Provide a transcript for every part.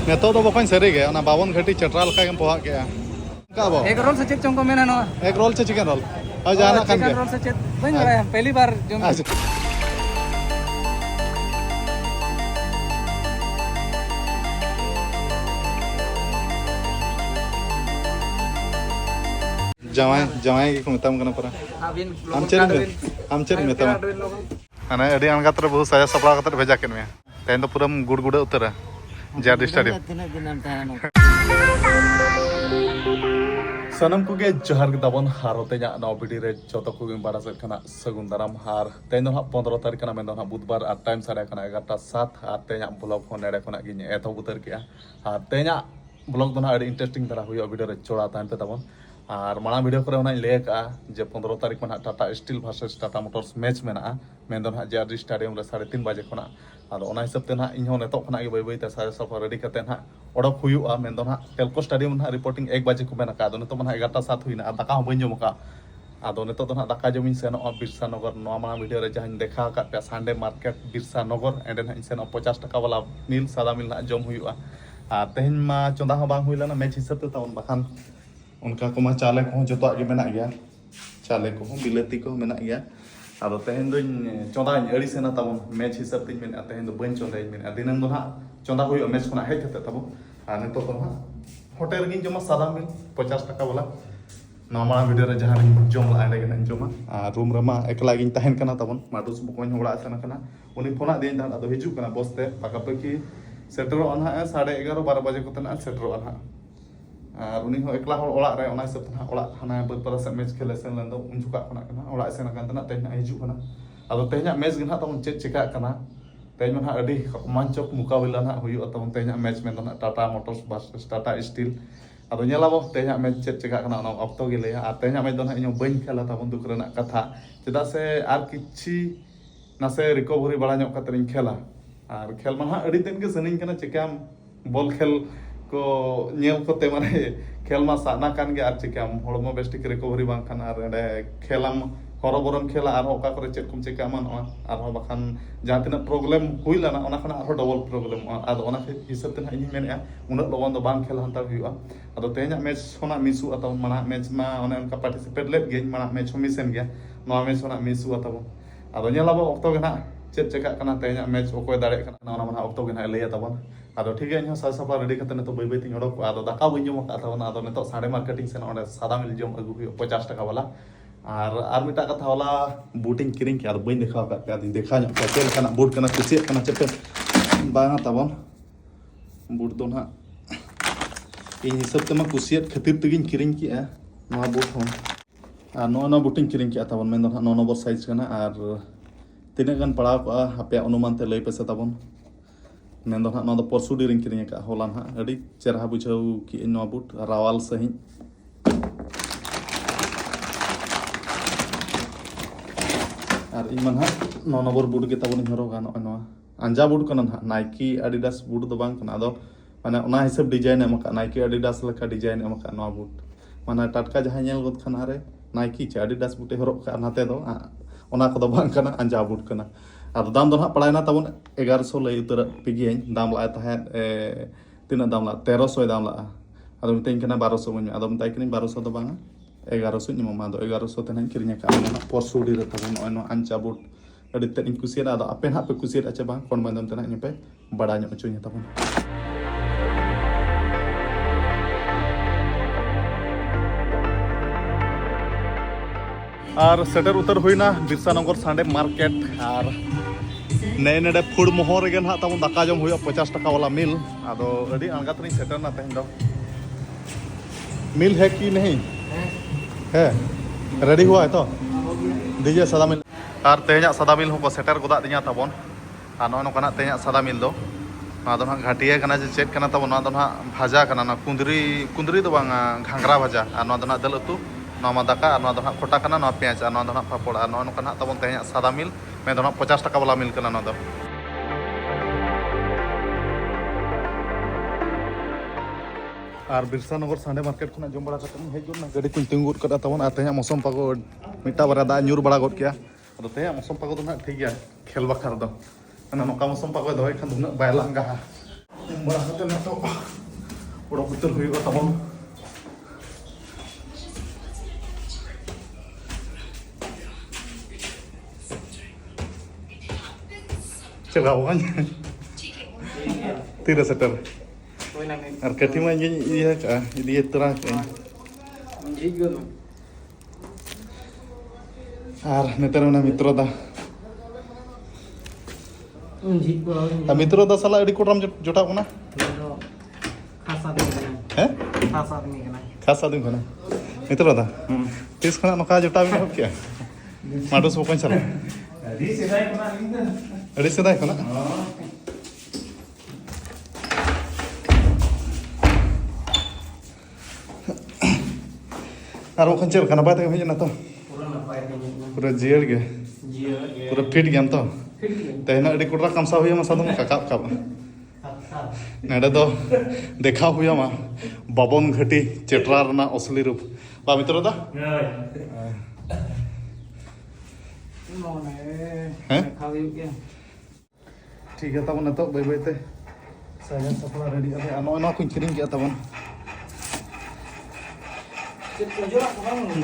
नेतो तो बखन सरी गे ना बावन घटी चटरा लखा के पोहा के का बो एक रोल से चेक चोंको मेना नो एक रोल से चिकन रोल और जाना खान के चिकन रोल से चेक बन रहा है पहली बार जो जवाई जवाई के मेताम कना परा हम चेर मेताम अने अडी अनगात रे बहुत साया सपड़ा कतर भेजा केन में तेन तो पूरा गुड़ गुड़ उतरा जार स्टेडियम सनम को के जहर के तबन हारोते nya नौ वीडियो रे जतो को बारा से खाना सगुन दाराम हार तेन तो 15 तारीख kana मेन बुधवार आ टाइम सारे kana 11:07 आ तेया ब्लॉग फोन रे खना गिन एतो उतर के आ तेया ब्लॉग तो ना अडी इंटरेस्टिंग तरह हुई वीडियो रे चोड़ा तान पे तबन और माना वीडियो करे होना ले का जे 15 तारीख में Tata steel versus Tata Motors match में मेन दो जार स्टेडियम रे 3:30 बजे खना आदो ओना हिसाब ते ना इन्हो नेतो खना गे बई ते सारे सफर रेडी करते ना ओडक हुयुआ मेन दो टेलको स्टेडियम ना रिपोर्टिंग 1 बजे को मेना का आदो नेतो मना 11:07 हुइना दाका हो बइन जमका आदो नेतो तो ना दाका जमिन सेन बिरसा नगर नो माना वीडियो रे जहां देखा का पे Sunday market Birsa Nagar and ना सेन 50 टाका वाला मील सादा मील ना जम हुयुआ आ तेहन मा चंदा हो बांग हुइला ना मैच हिसाब ते ताउन बखान उनका को चाले को जो के मेना गया चाले को बिलती को मेना गया आदो तेहन दो चंदा अड़ी सेना तब मैच हिसाब ते मेना तेहन दो बन चंदा मेना दिनम दो ना चंदा हुई मैच को हेज करते तब आ नेतो तो ना होटल गिन जमा सादा मिल 50 टाका वाला नॉर्मल वीडियो रे जहां जम ला एंडे गन जमा आ रूम रमा एकला गिन तहन कना तबन माडुस बकोन होड़ा सेना कना उनी फोना दिन दा आदो हिजु कना बसते पाका पकी सेटरो अनहा 11:30 12 बजे को तना सेटरो अनहा और उनी हो एकला हो ओला रे ओना हिसाब तना ओला हाना बरपरा से मैच खेले सेन लंदो उन जुका कना कना ओला सेना कन तना तेना हिजु कना आदो तेना मैच गना तबन चेक चिका कना तेना ना अडी रोमांचक मुकाबला ना हुयो तबन तेना मैच में तना Tata Motors versus Tata steel आदो नेलाबो तेना मैच चेक चिका कना ओना ऑक्टो गेले आ तेना मैच दो ना इनो बइन खेला तबन दुख रेना कथा चेदा से आर किछि नासे रिकवरी बड़ा ᱧᱚᱜ कतरिन खेला और खेल मा अडी दिन के सनिन कना चिकाम बॉल खेल को नेव कोते माने खेल मा साना कान गे आर चिकाम हड़मो बेस्टिक रिकवरी बांग खान आर एडे खेलाम हरबरम खेला आर ओका करे चेक कुम चिका मान आर हो बखान जहां तिना प्रॉब्लम हुई लाना ओना खाना आर डबल प्रॉब्लम आदो ओना हिसाब ते इन मेने उन लगन दो बांग खेल हंता हुआ आदो तेना मैच होना मिसु अता माना मैच मा ओने उनका पार्टिसिपेट लेट गे माना मैच हो मिसन गया नो मैच होना मिसु अता आदो नेलाबो ऑक्टो गना चेक चेका कना तेना मैच ओकोय दाड़े कना ओना माना ऑक्टो गना ले तबन आदो ठीक है इन सा सफा रेडी करते ने तो बई बई तिन ओडक आदो दाका बइन जम का तबन आदो ने तो साडे मार्केटिंग से ओडे सादा मिल जम अगु 50 टाका वाला और मिटा कथा वाला बूटिंग किरिंग के आदो बइन देखा का आदि देखा नो चेल कना बूट कना कुसी कना चेप बांगा तबन बूट दो ना इन हिसाब ते मा कुसियत खातिर तगिन किरिंग की आ नो बूट हो आ नो बूटिंग किरिंग के तबन मेन दो नो नंबर साइज कना और तिने गन पड़ाव को हापे अनुमान ते लई पैसा तबन मेन दो ना परसुडी रिंग किरिंग का होला ना अडी चेरहा बुझाउ कि नो बूट रावाल सही और इन मन नो नंबर बूट के तबन हरो गानो नो अंजा बूट कना नाइकी एडिडास बूट दो बांग कना दो माने ओना हिसाब डिजाइन एमका नाइकी एडिडास लका डिजाइन एमका नो बूट माने टटका जहां नेल गद खाना रे नाइकी चे एडिडास बूट हरो का नाते दो ओना को दो बांग कना अंजा बूट कना आदो दाम दो ना पड़ायना तबन 1100 लई उतर पिगियन दाम ला तहे तिना दाम ला 1300 दाम ला आदो मितेन कना 1200 बन आदो मिताई कनी 1200 दो बांगा 1100 निमा दो 1100 तने किरिnya का ना परसुडी रे तबन ओनो अंचा बूट अडी ते कुसिया आदो आपे ना पे कुसिया अच्छा बांग कोन बंदम तना पे बड़ा ᱧᱚᱜ चुnya तबन और सेटर उतर हुईना बिरसा नगर सांडे मार्केट और नए नडे फूड मोहर गे ना तब दाका जम हुआ 50 टाका वाला मिल आदो अडी अनगात नहीं सेटर ना तेहन दो मिल है कि नहीं है रेडी हुआ है तो दीजिए सादा मिल और तेहना सादा मिल हो सेटर गोदा दिया तबन और नो कना तेहना सादा मिल दो ना दो घाटिया कना जे चेक कना तबन ना दो भाजा कना ना कुंदरी दो बांगा घांगरा भाजा और ना दो दल उतु नवा दाका और ना खोटा कना ना पेंच और ना पापड़ और ना कना तबन तेहना सादा मिल मैं दो 50 टाका वाला मिल कना ना दो और बिरसा नगर सांडे मार्केट खुना जम बड़ा करते हेज ना गाड़ी को तिंगुर कदा तबन आ तेहना मौसम पागो मिटा बरा दा न्यूर बड़ा गद किया अदो तेहना मौसम पागो दो ना ठीक गया खेल बखर दो ना नोका मौसम पागो दो खान दुना बाय लांगा bड़ा kata na to udah putar huyuk tabon cerawan tidak setel arkati mah ini iya kah ini terang netar mana mitro dah mitro dah salah di kodram jotak mana khas adem kana mitro dah tis kana noka jotak mana kya madus bukan salah Ada sedai kana Aro kancil kana ba ta hujana to pura jier ge pura fit gyam to tehna adi kudra kamsa huya ma sadum kakap kap nada do dekha huya ma babon घटी चेटरा रना असली रूप बा मित्र दा ठीक है तब तो बै बैते साया सपला रेडी अबे नो कुछ किरिंग गया तब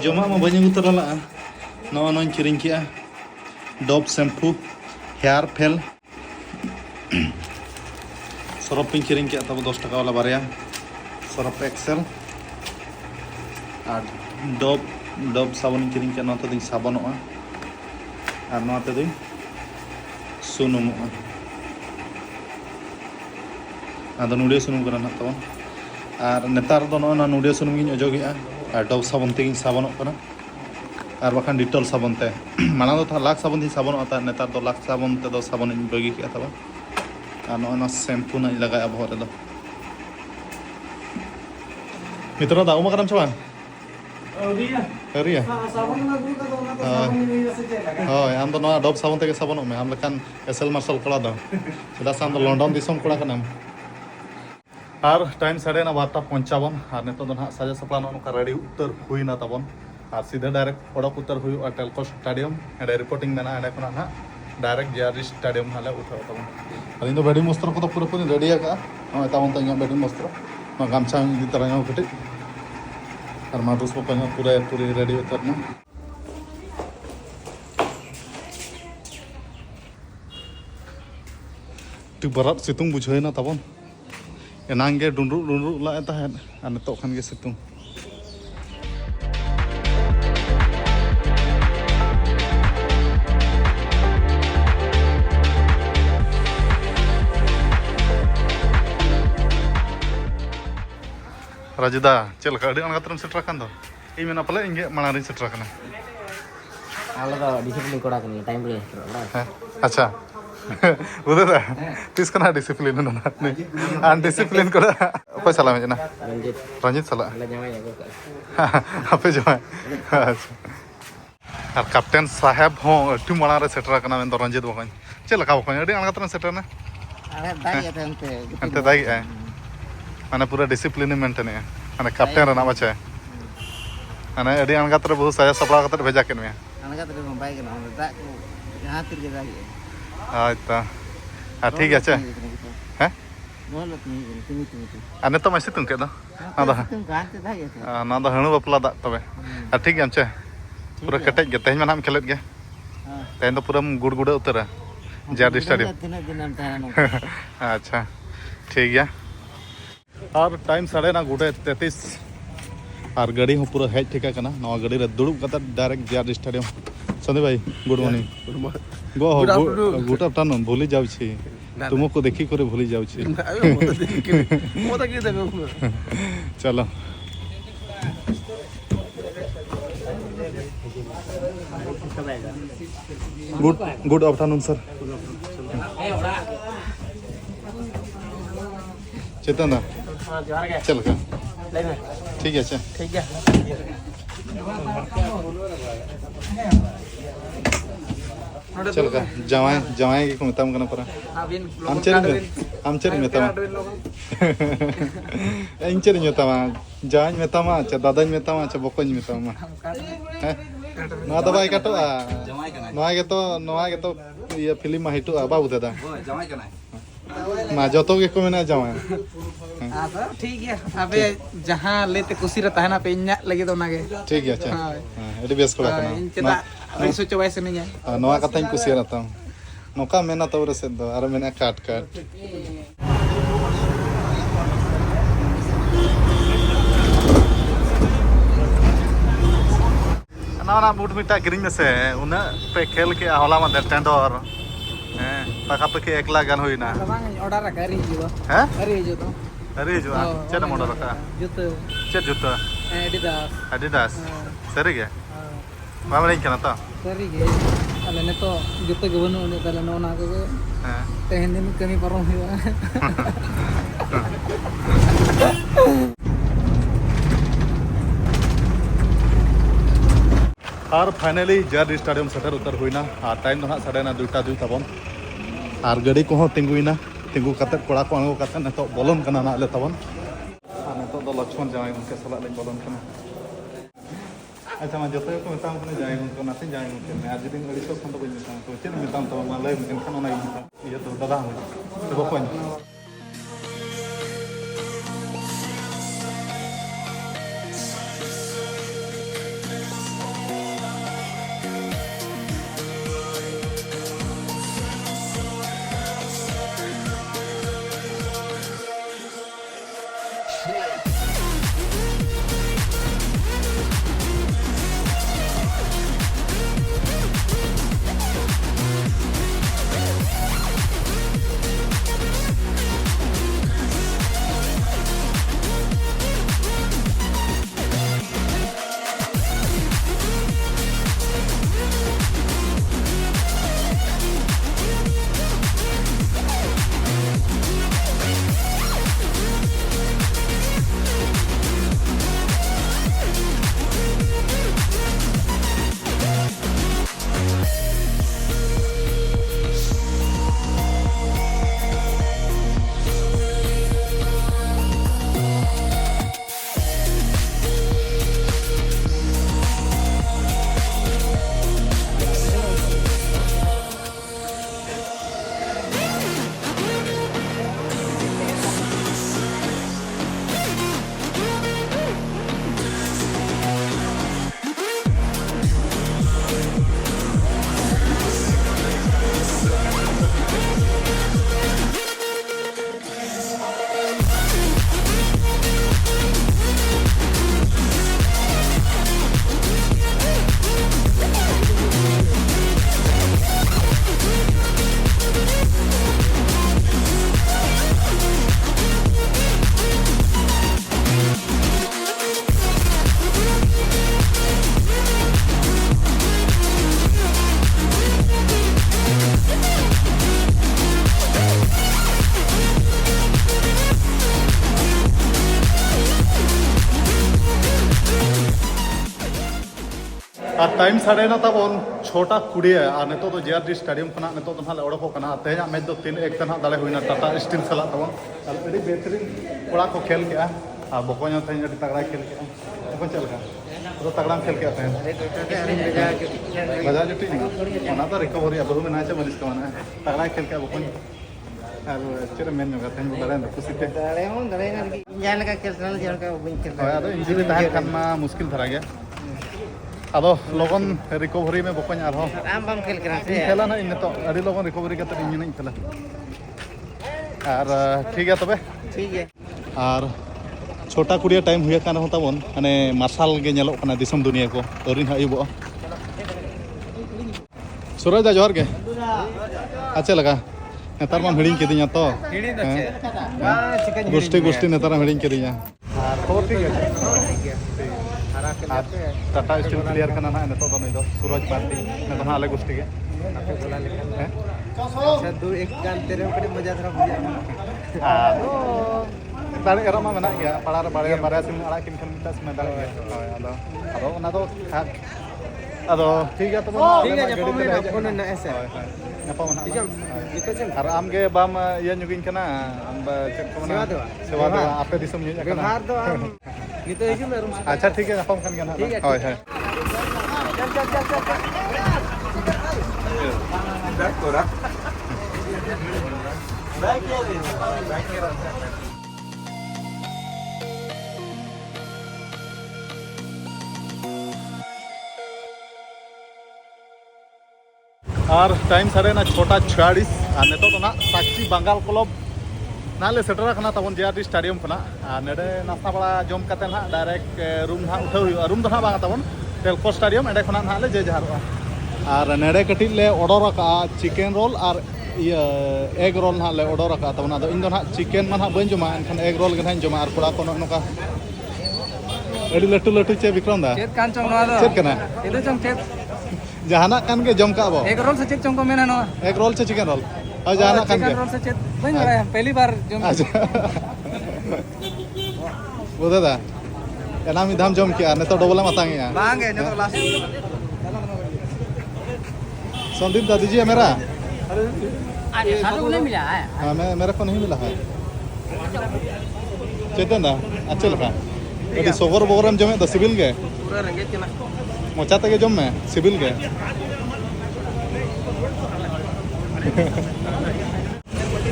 जमा में बनी उतर ला नो किरिंग किया Dove shampoo hair fall Surf पिन किरिंग किया तब 10 टाका वाला बारिया सरफ एक्सेल और डॉब साबुन किरिंग किया नो तो दिन साबुनोआ और नो तो दिन सुनुमोआ आदो नुडियो सुनुम करा ना तब और नेतार दो ना नुडियो सुनुम गिन अजोगिया और डब साबुन तेगिन साबुन करा और बाखान डिटॉल साबुन ते माना दो था लाख साबुन थी साबुन आता नेतार दो लाख साबुन ते दो साबुन इन बगी किया तब और ना शैम्पू ना लगाया बहुत रे दो मित्रों दा उमा करम चवान रिया हाँ आम दो ना डब साबुन ते के साबुन में हम लेकिन एसएल मार्शल कड़ा दो सीधा साम दो लंडन दिसम कड़ा कना और टाइम साढ़े ना 12:55 और नितो दो ना साजा सपला नोका रेडी उत्तर हुई ना तबन और सीधा डायरेक्ट ओडक उत्तर हुई और टेलको स्टेडियम एडे रिपोर्टिंग देना एडे कोना ना डायरेक्ट जेआरडी स्टेडियम हाले उठा तबन अलिन दो बेडिंग मस्त्र को तो पूरा पूरी रेडी है का तबन तो यहाँ बेडिंग मस्त्र ना गामछा इदी तरह यहाँ कटी और माटूस को कहीं पूरी रेडी उतर ना टी बरात सितुंग बुझे ना तबन एनांगे डुंडरू ला तहन और नितो खान के सितुंग राजुदा चल का अड़ी अनगात्रम सेटर कान दो इ मेना पले इंगे मानारी सेटर काना आला दा डिसिप्लिन कोड़ा कनी टाइम पे अच्छा उदे दा तिस कना डिसिप्लिन ना अन डिसिप्लिन कोड़ा ओको सला मेजना रंजित सला आला जमाई को आपे जमाई अच्छा और कैप्टन साहब हो टू मानारे सेटर काना मेन दो रंजित बकन चल का बकन अड़ी अनगात्रम सेटर ना अरे दाई अंते दाई माने पूरा डिसिप्लिन मेंटेन है माने कैप्टन रना बचे माने अड़ी अनगात्र बहुत साया सपला कतर भेजा केन में अनगात्र बाई के ना दा यहां तिर के दाई आइता ठीक है छे हैं बोलो तुम अने तो मसी तुम के दो ना दो तुम कान ते दाई ना दो हणु बपला दा तबे ठीक है छे पूरा कटेज के तेज मानाम खेलत गे तेन तो पूरा गुड़ उतर जेआरडी स्टेडियम अच्छा ठीक है और टाइम साढ़े ना 33 और गाड़ी हो पूरा हेज ठिका करना नवा गाड़ी रे दुड़ुब कता डायरेक्ट जेआरडी स्टेडियम संदीप भाई गुड मॉर्निंग गुड आफ्टरनून भूली जाउ छी तुमको देखी करे भूली जाउ छी चलो गुड आफ्टरनून सर चेतन दा चल का ठीक है अच्छा ठीक है चल का जवाई की मेताम कना परा हम चेरी मेताम इन चेरी मेताम जाई मेताम अच्छा दादाई मेताम अच्छा बकोई मेताम ना दबाई काटोआ नवा के तो ये फिल्म मा हिटोआ बाबू दादा मा जोतो के को मेना जावा अब ठीक है अबे जहां लेते कुसी रे तहना पे इन्या लगे तो नागे ठीक है अच्छा हां एडी बेस को इन चेता रिसो चो वैसे नहीं है नवा कथाñ कुसिया ता नोका मेना तो रे से दो आरो मेना काट काट ना बूट मिटा गिरिंग में से उना पे खेल के हला मा टेंडर हैं पाका पे के एकला गान होइना बांग ऑर्डर करी जो हैं करी जो तो अरे जो चेना मोडर का जुतो चेत जुता एडिडास सरी गे मामले इनकना ता सरी गे अले ने तो जुतो गे बनु ने तले नोना को हैं तेहन दिन कमी परम हुआ और फाइनली जर्ड स्टेडियम सेटर उतर हुईना और टाइम तो ना साढ़े दुईटा दुई तबन और गाड़ी को तिंगुना तिंगु कते कोड़ा को आंगो कते नतो बोलन कना ना ले तबन और नतो दो लक्ष्मण जाय उनके सला ले बोलन कना अच्छा मा जतो को मेताम कने जाय उनको नाते जाय उनके मैं आज दिन गाड़ी तो खंतो बइन मेताम तो चेन मेताम तो मा ले उनके खाना ना ये तो दादा हम तो बकोन और टाइम साढ़े ना तब छोटा कुड़िया और नितो तो जेआरडी स्टेडियम खना नितो तो ना ओडको कना तेजा मैच दो 3-1 तना दाले हुईना टाटा स्टील सला तब और एडी बेहतरीन कोड़ा को खेल के आ बकोया थे एडी तगड़ा खेल के अपन चल का तो तगड़ा खेल के आते हैं बजा जुटी ना तो रिकवरी अब में नाचे मलिस का ना तगड़ा खेल के बकोन और चेर मेन में थे बड़ा ना कुसिते दाड़े ना जान का खेल ना जान का बिन खेल अरे इंजरी तहन खाना मुश्किल धरा गया अब लोगन रिकवरी में बकोन आर हो आम बम खेल करा से खेला ना इन तो अड़ी लोगन रिकवरी करते इन नहीं खेला और ठीक है तबे ठीक है और छोटा कुड़िया टाइम हुआ कान होता बन माने मार्शल गे नेलो कना दिसम दुनिया को अरिन हाइबो सूरज दा जोहर गे अच्छा लगा नेतार मा हिडिंग केदिया तो हिड़ी द छे गोष्ठी गोष्ठी नेतार हिडिंग केदिया खबर ठीक है टाटा स्टील क्लियर करना ना नेतो तो नहीं दो सूरज पार्टी नेतो ना अलग गोष्ठी के आपे बोला लेकिन अच्छा दो एक गान तेरे ऊपर मजा थरा बुझा दाड़े एरमा मेना गया पड़ा बारे बारे सिम आड़ा किन खन मिटा समय दाड़े गया आदो आदो ना तो आदो ठीक है तो ठीक है जब मैं फोन ना ऐसे नपा मना ठीक है ये तो चल और आम के बाम ये नुगिन कना आम चेक को मना सेवा दो आपे दिसम न्यूज कना व्यवहार दो आम ये तो हिजू रूम अच्छा ठीक है नपा खान गना ठीक है हाय हाय चल और टाइम साढ़े ना 6:46 और नितो तो ना साक्षी बंगाल क्लब नाले सेटरा खना तबन जेआरडी स्टेडियम खना नेडे नास्ता बड़ा जम कते ना डायरेक्ट रूम ना उठाव हुआ रूम दो ना बांगा तबन टेलको स्टेडियम एडे खना ना ले जे जहारवा और नेडे कटी ले ऑर्डर का चिकेन रोल और एग रोल ना ले ऑर्डर का तबन आदो इन दो ना चिकेन मा ना बन जमा एनखान एग रोल गना जमा और कोड़ा को नका एडी लटू लटू चे विक्रम दा चेत कान चंग नवा दो चेत कना इदो चंग चेत जहाना कान के जम का बो एक रोल से चेत चंग को मेना नवा एग रोल से चिकेन रोल और जहाना कान के चिकन रोल से चेत बन रहा है पहली बार जम अच्छा वो दादा एना मी धाम जम किया ने तो डबल मातांगे यार बांगे जो तो लास्ट संदीप दा दीजिए मेरा अरे सारू नहीं मिला है हाँ मैं मेरे को नहीं मिला है चेतन दा अच्छे लगा यदि सोगर बोगरम जमे तो सिविल गए पूरा रंगे चना मोचा तक जम में सिविल गए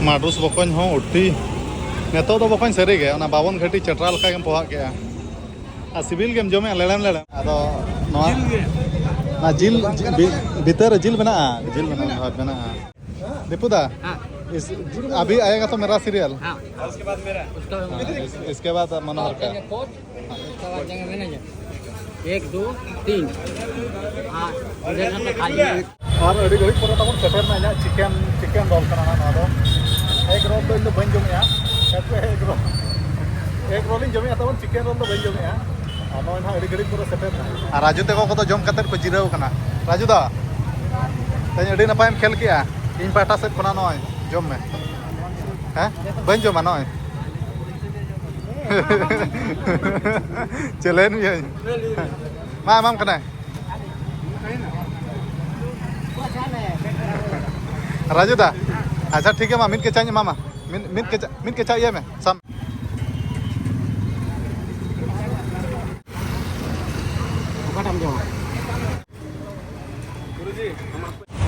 माडूस बकन हो उठी नेतो तो बकन सरी गए ना बावन घटी चटरा लका गेम पोहा के आ सिविल गेम जमे लेड़म लेड़म आदो नवा ना जिल भीतर जिल बना बना दीपुदा इस अभी आएगा तो मेरा सीरियल हाँ उसके बाद मेरा इसके बाद मनोहर का उसके बाद जाएंगे मैनेजर 1 2 3 हाँ इधर सब खाली और अड़ी घड़ी पर तब सेटर में चिकेन रोल करना ना दो एग रोल तो इन बन जमे एग रोल इन जमे तब चिकेन रोल तो बन जमे आनो इन अड़ी घड़ी पर सेटर आ राजू तेको को तो जम कतर को जिराव कना राजू दा तई अड़ी नपायम खेल किया इन पाटा सेट खना नय जम में हैं बन जमा नय चलेन ये मा माम कना राजू दा अच्छा ठीक है मा मिनट के चाहिए मामा मिनट के चाहिए मैं सम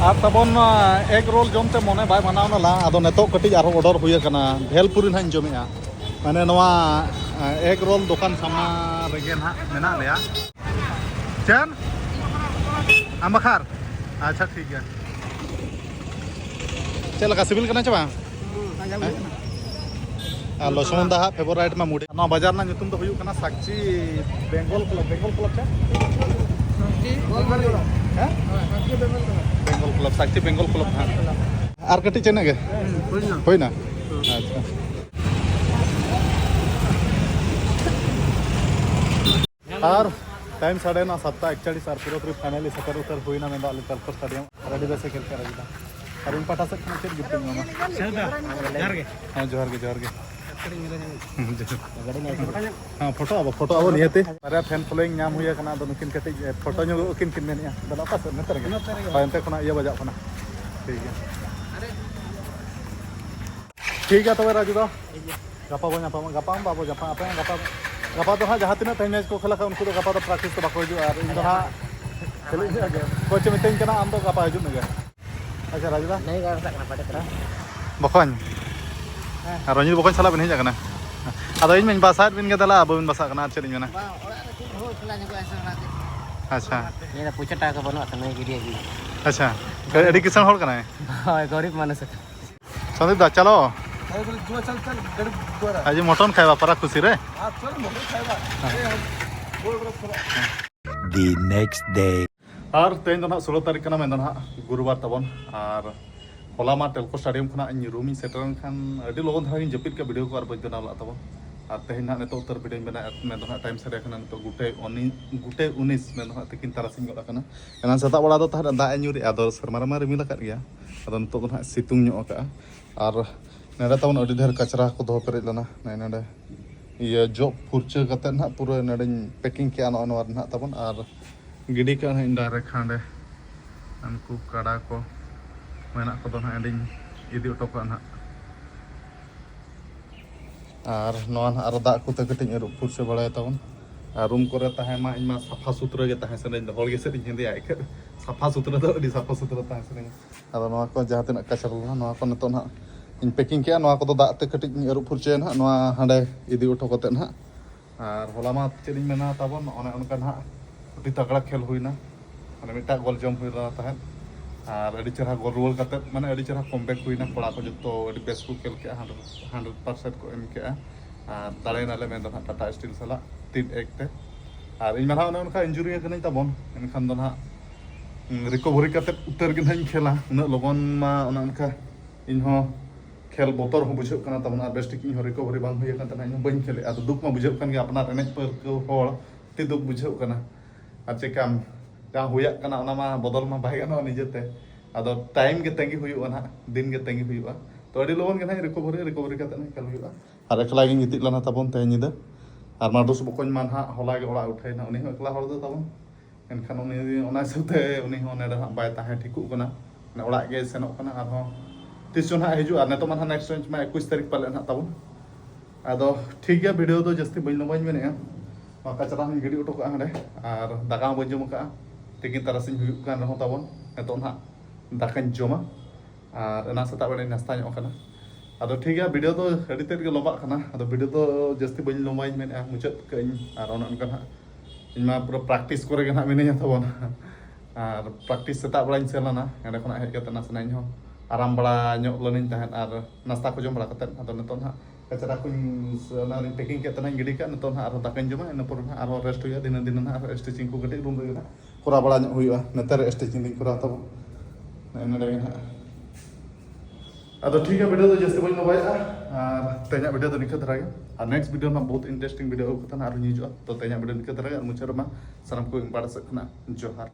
आप तबन एग रोल जमते मने बाय मनावना ला आदो नेतो कटी आरो ऑर्डर हुई कना भेलपुरी ना जमेया माने नवा एग रोल दुकान सामना रेगे ना मेना लेया चन आमखार अच्छा ठीक है चल का सिविल करना चावा लक्ष्मण दा फेवरेट में मुड़ी ना बाजार ना नितुम तो हुई कना साक्षी बेंगल क्लब छे हैं बेंगल क्लब साक्षी बेंगल क्लब हां आर कटी चेने गे होई ना अच्छा और टाइम 7:41 और पूरा फाइनली सकर उतर हुई ना मेंदा टेलको स्टेडियम रेडी बेसे खेल कर रही और इन पाटा से चेक गिफ्ट मामा जोहार के हाँ फोटो अब नियते अरे फैन फॉलोइंग नाम हुई कना दो नुकिन कटे फोटो नो उकिन किन मेनिया दला पास नतर गे पायंते खना ये बजा खना ठीक है तो राजू दा गपा बो ᱧᱟᱯᱟᱢ गपा बाबो ᱧᱟᱯᱟᱢ आपे गपा तो हाँ जहाँ तीना मैच को खेला उनको गपा तो प्रैक्टिस तो बाको हजू और इन हाँ खेल कोच मितन कना आम तो गपा हजू मे अच्छा राजू दा नहीं कर सकना पड़े तरह बकन रंजीत बकन साला बिन जाकना अदो इन बासा बिन गदला अब बिन बासा कना चलिन ना अच्छा ये पूछा टाका बनो अतने गिरी गी अच्छा एडी किसान होल कना हां गरीब मानस संदीप दा चलो आज मटन खाइबा परा खुशी रे The next day. और तेन दो 16 तारीख कना मेन ना गुरुवार तबन और होला मा टेलको स्टेडियम खना इन रूम इन सेटर खान अडी लगन धागिन जपित का वीडियो को और बजना ला तबन और तेन ना नेतो उत्तर वीडियो मेना में दो टाइम से रखना तो गुटे 19 में दो तकिन तारासिंग गला कना एना सता बड़ा दो ता दा एन्युरी आदर सरमार मा रिमिल का गया अदो तो ना सितुंग ᱧᱚᱜ का और नेडा तबन अडी ढेर कचरा को दो पेरे लना नेडा ये जो फुरचे कते ना पूरा नेडा पैकिंग के आनो अनवर ना तबन और गिडी का डायरेक्ट हांडे उनको काड़ा को मेना को ना एडिंग इदी ऑटो को ना और नॉन और दा को ते कटिंग रू फुरसे बड़ा तबन और रूम को ताहे मा इमा सफा सुथरा के ताहे सने होल के से हिंदी आइ के सफा सुथरा तो अडी सफा सुथरा ताहे सने अब नवा को जहां तना कचरा ना नवा को न तो ना इन पैकिंग किया नवा को दाग ते कटिज अरुप फुरचे ना नवा हांडे इदी उठो कते ना और होला मा चेद मेना ताबन ओने उनका ना अति तगड़ा खेल हुईना माने मिटा गोल जम हुई रहा था और अड़ी चरहा गोल रोल कते माने अड़ी चरहा कमबैक हुईना कोड़ा को जतो अड़ी बेस को खेल के 100% को एम के और दाड़े नाले में ना टाटा स्टील सला 3-1 ते और इन माना उनका इंजुरी कने ताबन एनखान दो ना रिकवरी कते उतर के नहीं खेला उन लगन मा उनका इनहो खेल बोतर हो बुझे कना तबन और बेस्टिक इन रिकवरी बांग हुई कन तना इन बइन खेले आ दुख मा बुझे कन के अपना एनेज पर को होड़ ती दुख बुझे कना आ चेकाम जा हुया कना ओना मा बदल मा बाय गनो निजेते आदो टाइम के तेंगी हुई ना दिन के तेंगी हुई तो अडी लोगन के ना रिकवरी कते ना खेल हुई और एकला गिन गितिक लना तबन ते निदा और माडुस बकन मान हा होला के ओड़ा उठाई ना उनी हो एकला हड़ दो तबन एनखान उनी ओना सते उनी हो नेडा बाय ताहे ठिकु कना ना ओड़ा के सेनो कना और हो तीसजन हाँ हिजू और नेतो मान नेक्स्ट रेंज में 21 तारीख पाले ना तब आदो ठीक गया वीडियो तो जस्ती बन लंबाई में कचरा गिड़ी उठो का हांडे और दाका बन जम का तिकिन तारासिन हुयुग कान रहो तबन नेतो ना दाकाñ जमा और ना सता बड़े नास्ता ᱧᱚᱜ kana आदो ठीक गया वीडियो तो अड़ी तेज लंबा kana आदो वीडियो तो जस्ती बन लंबाई में मुचाद कई और उनका ना इन मा पूरा प्रैक्टिस करे ना मिनिया तबन और प्रैक्टिस सता बड़ाñ सेलाना एंडे खना हेज कते नासनाñ हो आराम बड़ा ᱧᱚᱜ लनिñ ताहेन और नास्ता को जम बड़ा कते आदो नेतो ना कचरा को ना पैकिंग के तना गिडी का नेतो ना और दाकाñ जमा इन पर ना और रेस्ट हुआ दिन दिन ना स्टिचिंग को गटे रूम रे ना कोरा बड़ा ᱧᱚᱜ हुआ नेतर स्टिचिंग दिन कोरा तब नेने ना आदो ठीक है वीडियो तो जैसे बन लबाय और तेना वीडियो तो निका धरा और नेक्स्ट वीडियो में बहुत इंटरेस्टिंग वीडियो को तना और हिजुआ तो तेना वीडियो निका धरा मुचाद मा साराम को बाड़ा सकना जोहार